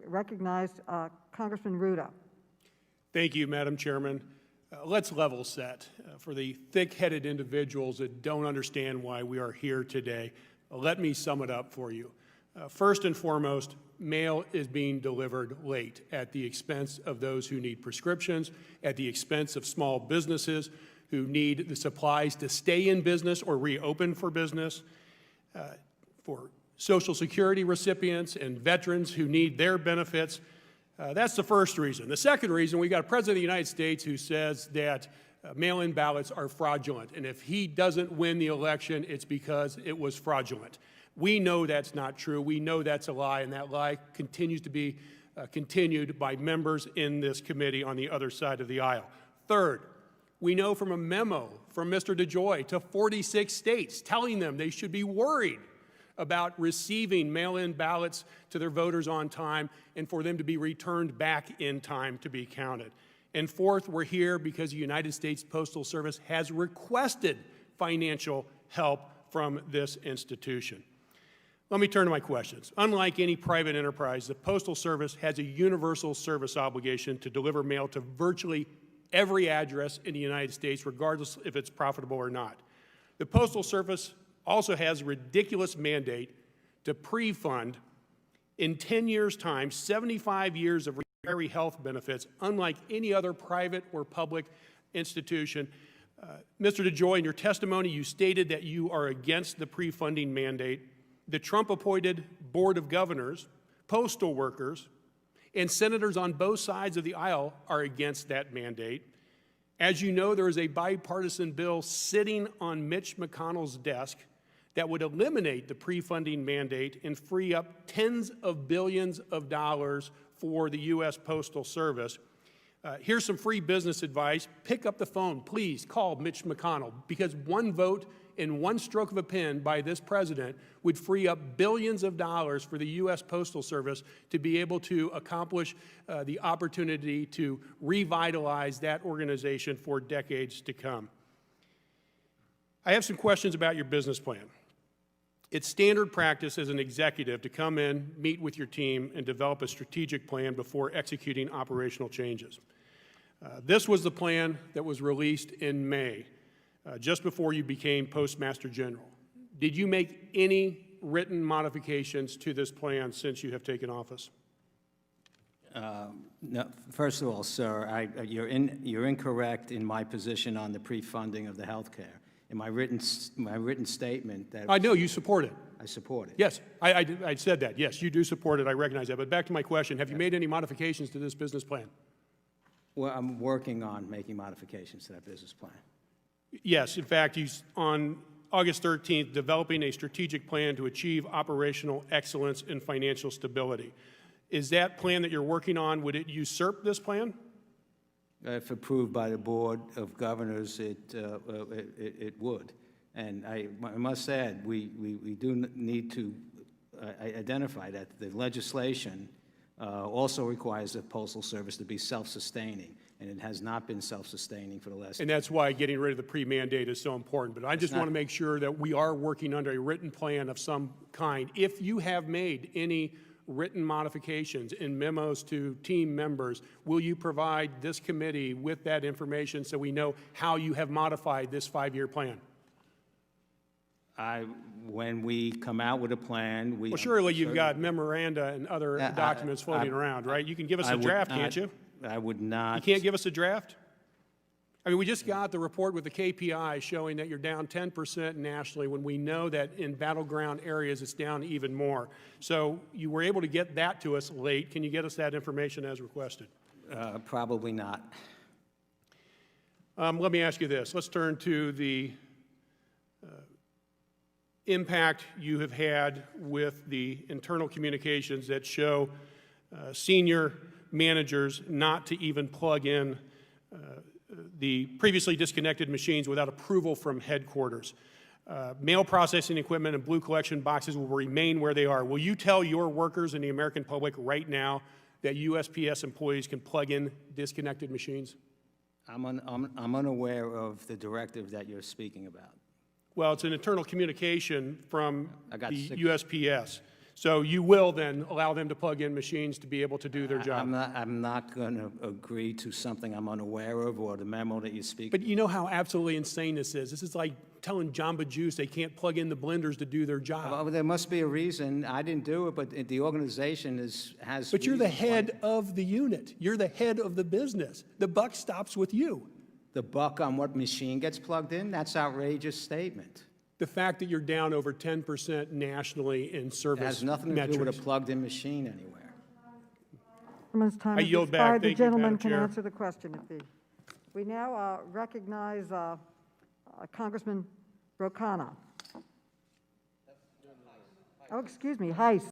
Recognized Congressman Rouda. Thank you, Madam Chairman. Let's level set. For the thick-headed individuals that don't understand why we are here today, let me sum it up for you. First and foremost, mail is being delivered late at the expense of those who need prescriptions, at the expense of small businesses who need the supplies to stay in business or reopen for business, for Social Security recipients and veterans who need their benefits. That's the first reason. The second reason, we got a President of the United States who says that mail-in ballots are fraudulent, and if he doesn't win the election, it's because it was fraudulent. We know that's not true. We know that's a lie, and that lie continues to be continued by members in this committee on the other side of the aisle. Third, we know from a memo from Mr. DeJoy to 46 states telling them they should be worried about receiving mail-in ballots to their voters on time and for them to be returned back in time to be counted. And fourth, we're here because the United States Postal Service has requested financial help from this institution. Let me turn to my questions. Unlike any private enterprise, the Postal Service has a universal service obligation to deliver mail to virtually every address in the United States, regardless if it's profitable or not. The Postal Service also has a ridiculous mandate to pre-fund in 10 years' time 75 years of retiree health benefits, unlike any other private or public institution. Mr. DeJoy, in your testimony, you stated that you are against the pre-funding mandate. The Trump-appointed Board of Governors, postal workers, and senators on both sides of the aisle are against that mandate. As you know, there is a bipartisan bill sitting on Mitch McConnell's desk that would eliminate the pre-funding mandate and free up tens of billions of dollars for the U.S. Postal Service. Here's some free business advice. Pick up the phone. Please call Mitch McConnell, because one vote and one stroke of a pen by this president would free up billions of dollars for the U.S. Postal Service to be able to accomplish the opportunity to revitalize that organization for decades to come. I have some questions about your business plan. It's standard practice as an executive to come in, meet with your team, and develop a strategic plan before executing operational changes. This was the plan that was released in May, just before you became Postmaster General. Did you make any written modifications to this plan since you have taken office? No, first of all, sir, you're incorrect in my position on the pre-funding of the health care. In my written statement that I know you support it. I support it. Yes, I said that. Yes, you do support it. I recognize that. But back to my question, have you made any modifications to this business plan? Well, I'm working on making modifications to that business plan. Yes, in fact, he's on August 13th developing a strategic plan to achieve operational excellence and financial stability. Is that plan that you're working on, would it usurp this plan? If approved by the Board of Governors, it would. And I must add, we do need to identify that the legislation also requires the Postal Service to be self-sustaining, and it has not been self-sustaining for the last. And that's why getting rid of the pre-mandate is so important. But I just want to make sure that we are working under a written plan of some kind. If you have made any written modifications in memos to team members, will you provide this committee with that information so we know how you have modified this 5-year plan? When we come out with a plan, well, surely you've got memoranda and other documents floating around, right? You can give us a draft, can't you? I would not. You can't give us a draft? I mean, we just got the report with the KPI showing that you're down 10% nationally when we know that in battleground areas it's down even more. So you were able to get that to us late. Can you get us that information as requested? Probably not. Let me ask you this. Let's turn to the impact you have had with the internal communications that show senior managers not to even plug in the previously disconnected machines without approval from headquarters. Mail processing equipment and blue collection boxes will remain where they are. Will you tell your workers and the American public right now that USPS employees can plug in disconnected machines? I'm unaware of the directive that you're speaking about. Well, it's an internal communication from the USPS. So you will then allow them to plug in machines to be able to do their job? I'm not going to agree to something I'm unaware of or the memo that you speak. But you know how absolutely insane this is. This is like telling Jamba Juice they can't plug in the blenders to do their job. Well, there must be a reason. I didn't do it, but the organization has. But you're the reasons why. head of the unit. You're the head of the business. The buck stops with you. The buck on what machine gets plugged in? That's an outrageous statement. The fact that you're down over 10% nationally in service It has nothing to do with metrics. a plugged-in machine anywhere. Gentleman's time I has yield back. expired. The Thank you, gentleman Madam can Chair. answer the question if he. We now recognize Congressman Rocana. Oh, excuse me, Heiss.